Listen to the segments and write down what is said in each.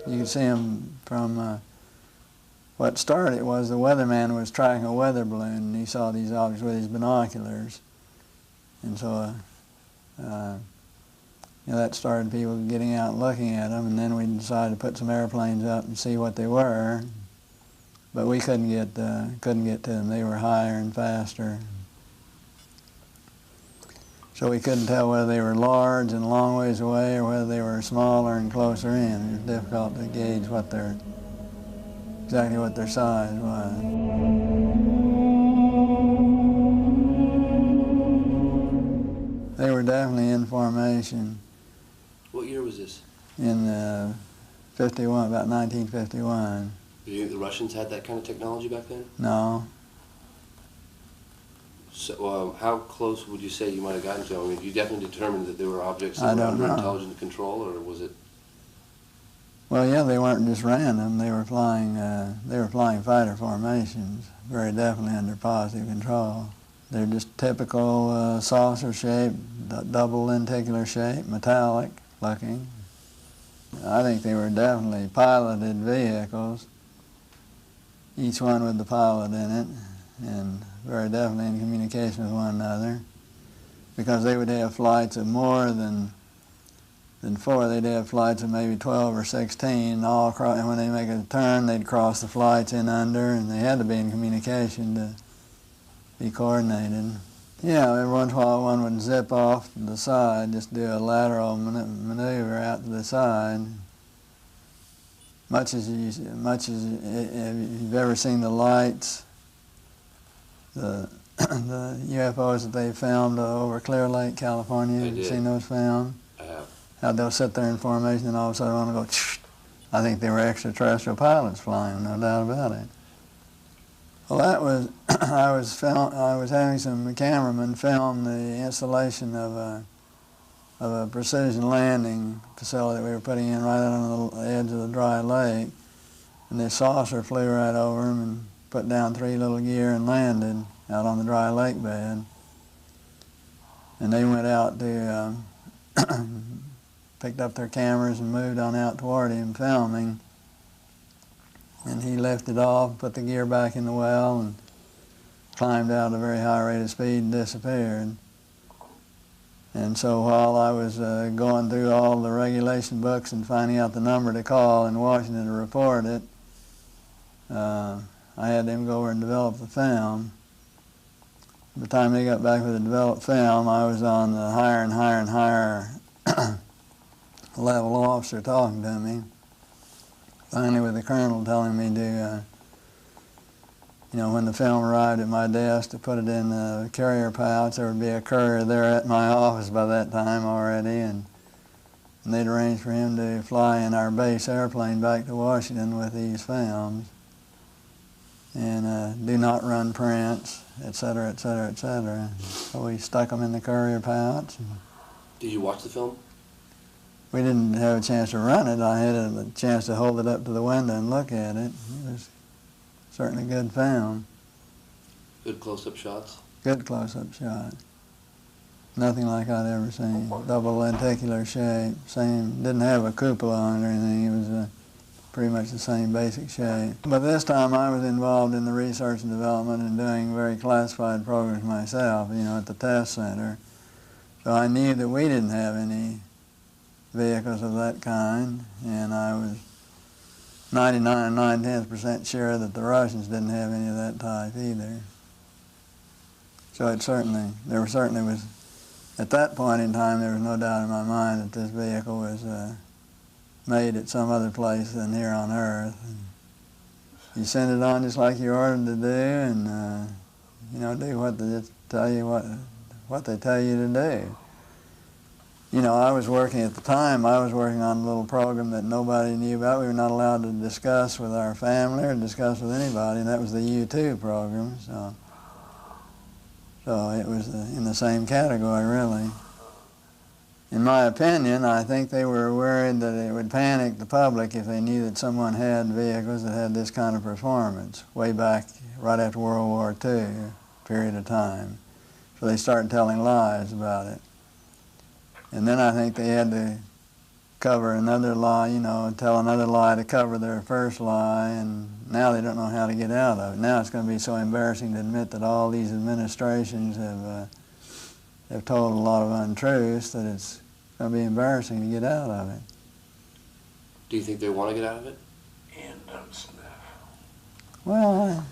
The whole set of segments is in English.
You could see them from what started was the weatherman was tracking a weather balloon, and he saw these objects with his binoculars. And so that started people getting out and looking at them, and then we decided to put some airplanes up and see what they were. But we couldn't get to them. They were higher and faster. So we couldn't tell whether they were large and a long ways away or whether they were smaller and closer in. It was difficult to gauge exactly what their size was. They were definitely in formation. What year was this? In 51, about 1951. Do you think the Russians had that kind of technology back then? No. So how close would you say you might have gotten to them? I mean, you definitely determined that there were objects that were under intelligent control, or was it? Well, yeah, they weren't just random. They were flying fighter formations, very definitely under positive control. They're just typical saucer shape, double lenticular shape, metallic looking. I think they were definitely piloted vehicles, each one with the pilot in it, and very definitely in communication with one another, because they would have flights of more than 4. They'd have flights of maybe 12 or 16, and when they make a turn, they'd cross the flights in under, and they had to be in communication to be coordinated. Yeah, every once in a while one would zip off to the side, just do a lateral maneuver out to the side. Much as you've ever seen the lights, the UFOs that they filmed over Clear Lake, California. Have you seen those filmed? I have. How they'll sit there in formation and all of a sudden want to go, I think they were extraterrestrial pilots flying, no doubt about it. Well, that was, I was having some cameramen film the installation of a precision landing facility that we were putting in right out on the edge of the dry lake. And this saucer flew right over them and put down 3 little gear and landed out on the dry lake bed. And they went out to, picked up their cameras and moved on out toward him filming. And he lifted off, put the gear back in the well, and climbed out at a very high rate of speed and disappeared. And so while I was going through all the regulation books and finding out the number to call in Washington to report it, I had them go over and develop the film. By the time they got back with the developed film, I was on the higher and higher and higher level officer talking to me. Finally with the colonel telling me to, when the film arrived at my desk, to put it in the carrier pouch. There would be a courier there at my office by that time already, and they'd arranged for him to fly in our base airplane back to Washington with these films, and do not run prints, etc., etc., etc. So we stuck them in the courier pouch. Did you watch the film? We didn't have a chance to run it. I had a chance to hold it up to the window and look at it. It was certainly good film. Good close-up shots? Good close-up shot. Nothing like I'd ever seen. Double lenticular shape. Same, didn't have a cupola on it or anything. It was pretty much the same basic shape. But this time I was involved in the research and development and doing very classified programs myself, at the test center. So I knew that we didn't have any vehicles of that kind, and I was 99 9/10% sure that the Russians didn't have any of that type either. So there certainly was, at that point in time, there was no doubt in my mind that this vehicle was made at some other place than here on Earth. And you send it on just like you're ordered to do, and do what they tell you what they tell you to do. I was working at the time. I was working on a little program that nobody knew about. We were not allowed to discuss with our family or discuss with anybody, and that was the U-2 program. So it was in the same category, really. In my opinion, I think they were worried that it would panic the public if they knew that someone had vehicles that had this kind of performance way back right after World War II period of time. So they started telling lies about it. And then I think they had to cover another lie, you know, tell another lie to cover their first lie, and now they don't know how to get out of it. Now it's going to be so embarrassing to admit that all these administrations have told a lot of untruths that it's going to be embarrassing to get out of it. Do you think they want to get out of it? Well,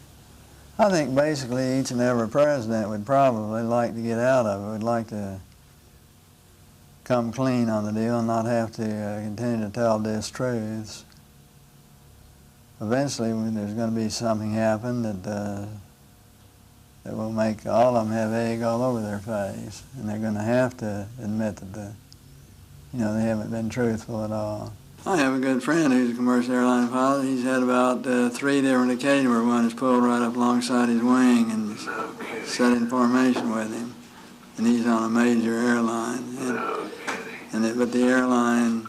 I think basically each and every president would probably like to get out of it, would like to come clean on the deal and not have to continue to tell distruths. Eventually, there's going to be something happen that will make all of them have egg all over their face, and they're going to have to admit that they haven't been truthful at all. I have a good friend who's a commercial airline pilot. He's had about 3 different occasions where one is pulled right up alongside his wing and set in formation with him, and he's on a major airline. But the airline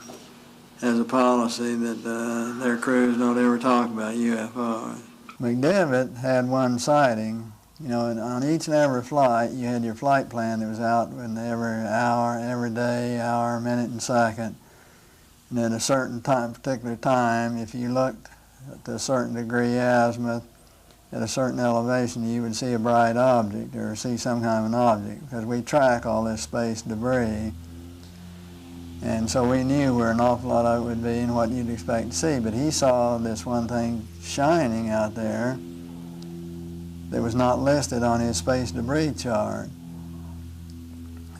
has a policy that their crews don't ever talk about UFOs. McDivitt had one sighting. You know, and on each and every flight, you had your flight plan that was out in every hour, every day, hour, minute, and second. And at a certain time, particular time, if you looked at a certain degree azimuth, at a certain elevation, you would see a bright object or see some kind of an object, because we track all this space debris. And so we knew where an awful lot of it would be and what you'd expect to see. But he saw this one thing shining out there that was not listed on his space debris chart.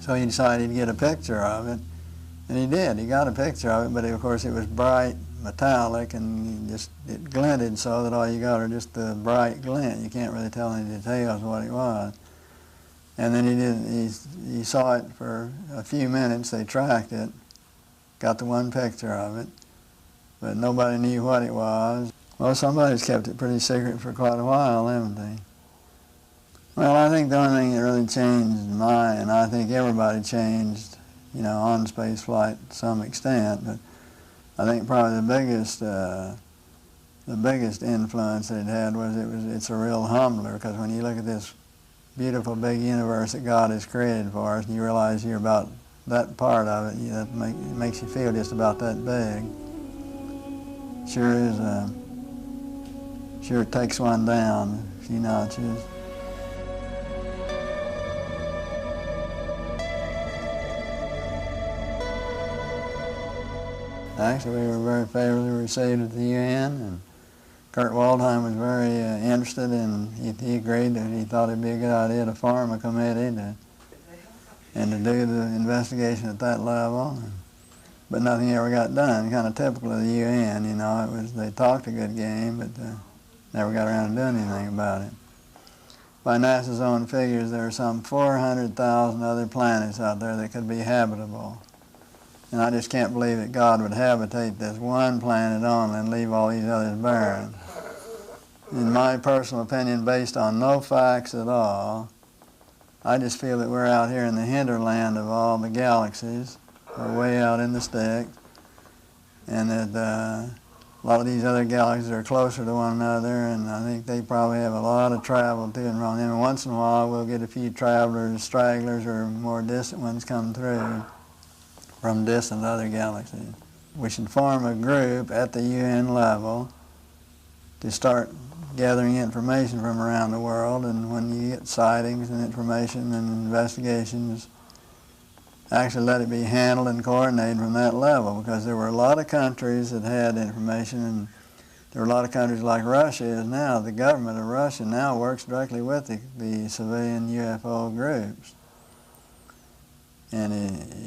So he decided to get a picture of it, and he did. He got a picture of it, but of course it was bright, metallic, and it glinted so that all you got are just the bright glint. You can't really tell any details of what it was. And then he saw it for a few minutes. They tracked it, got the one picture of it, but nobody knew what it was. Well, somebody's kept it pretty secret for quite a while, haven't they? Well, I think the only thing that really changed and I think everybody changed, you know, on space flight to some extent, but I think probably the biggest influence that it had was it's a real humbler, because when you look at this beautiful big universe that God has created for us, and you realize you're about that part of it, it makes you feel just about that big. Sure takes one down a few notches. Actually, we were very favorably received at the UN, and Kurt Waldheim was very interested, and he agreed that he thought it'd be a good idea to form a committee and to do the investigation at that level. But nothing ever got done. Kind of typical of the UN, you know. They talked a good game, but never got around to doing anything about it. By NASA's own figures, there are some 400,000 other planets out there that could be habitable. And I just can't believe that God would habitate this one planet only and leave all these others barren. In my personal opinion, based on no facts at all, I just feel that we're out here in the hinterland of all the galaxies. We're way out in the sticks, and that a lot of these other galaxies are closer to one another, and I think they probably have a lot of travel to and from them. And once in a while, we'll get a few travelers, stragglers, or more distant ones come through from distant other galaxies. We should form a group at the UN level to start gathering information from around the world, and when you get sightings and information and investigations, actually let it be handled and coordinated from that level, because there were a lot of countries that had information, and there were a lot of countries like Russia is now. The government of Russia now works directly with the civilian UFO groups. And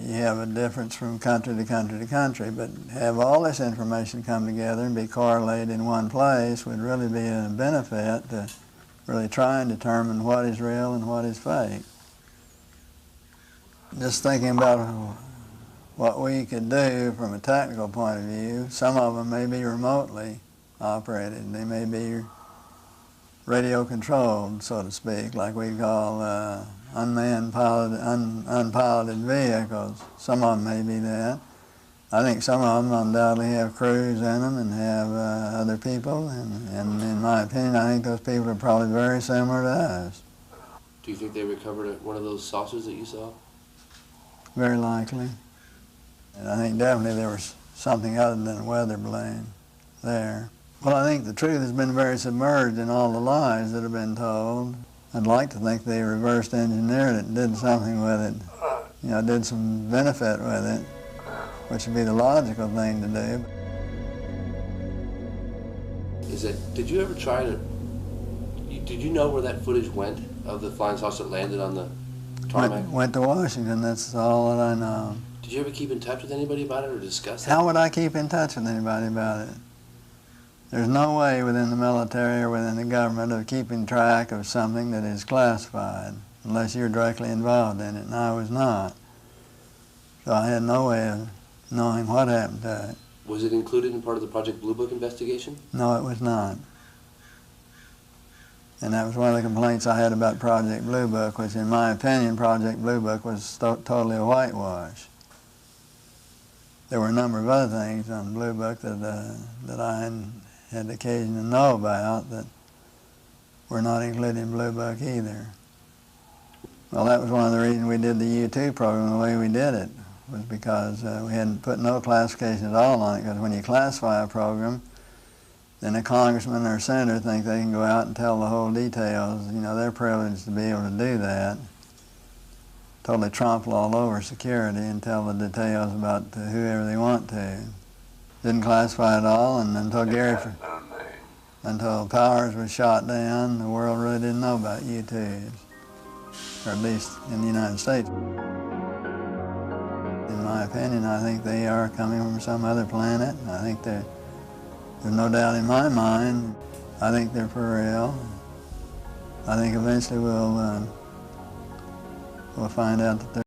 you have a difference from country to country to country, but have all this information come together and be correlated in one place would really be a benefit to really try and determine what is real and what is fake. Just thinking about what we could do from a technical point of view, some of them may be remotely operated. They may be radio controlled, so to speak, like we call unpiloted vehicles. Some of them may be that. I think some of them undoubtedly have crews in them and have other people, and in my opinion, I think those people are probably very similar to us. Do you think they recovered one of those saucers that you saw? Very likely. And I think definitely there was something other than a weather balloon there. Well, I think the truth has been very submerged in all the lies that have been told. I'd like to think they reversed engineered it and did something with it, did some benefit with it, which would be the logical thing to do. Did you ever try to, did you know where that footage went of the flying saucer that landed on the tarmac? Went to Washington, that's all that I know. Did you ever keep in touch with anybody about it or discuss it? How would I keep in touch with anybody about it? There's no way within the military or within the government of keeping track of something that is classified unless you're directly involved in it, and I was not. So I had no way of knowing what happened to it. Was it included in part of the Project Blue Book investigation? No, it was not. And that was one of the complaints I had about Project Blue Book, which in my opinion, Project Blue Book was totally a whitewash. There were a number of other things on Blue Book that I had the occasion to know about that were not included in Blue Book either. Well, that was one of the reasons we did the U2 program the way we did it, was because we hadn't put no classification at all on it, because when you classify a program, then a congressman or a senator think they can go out and tell the whole details. They're privileged to be able to do that. Totally trample all over security and tell the details about whoever they want to. Didn't classify it all, and until Powers was shot down, the world really didn't know about U-2s, or at least in the United States. In my opinion, I think they are coming from some other planet. I think there's no doubt in my mind. I think they're for real. I think eventually we'll find out that they're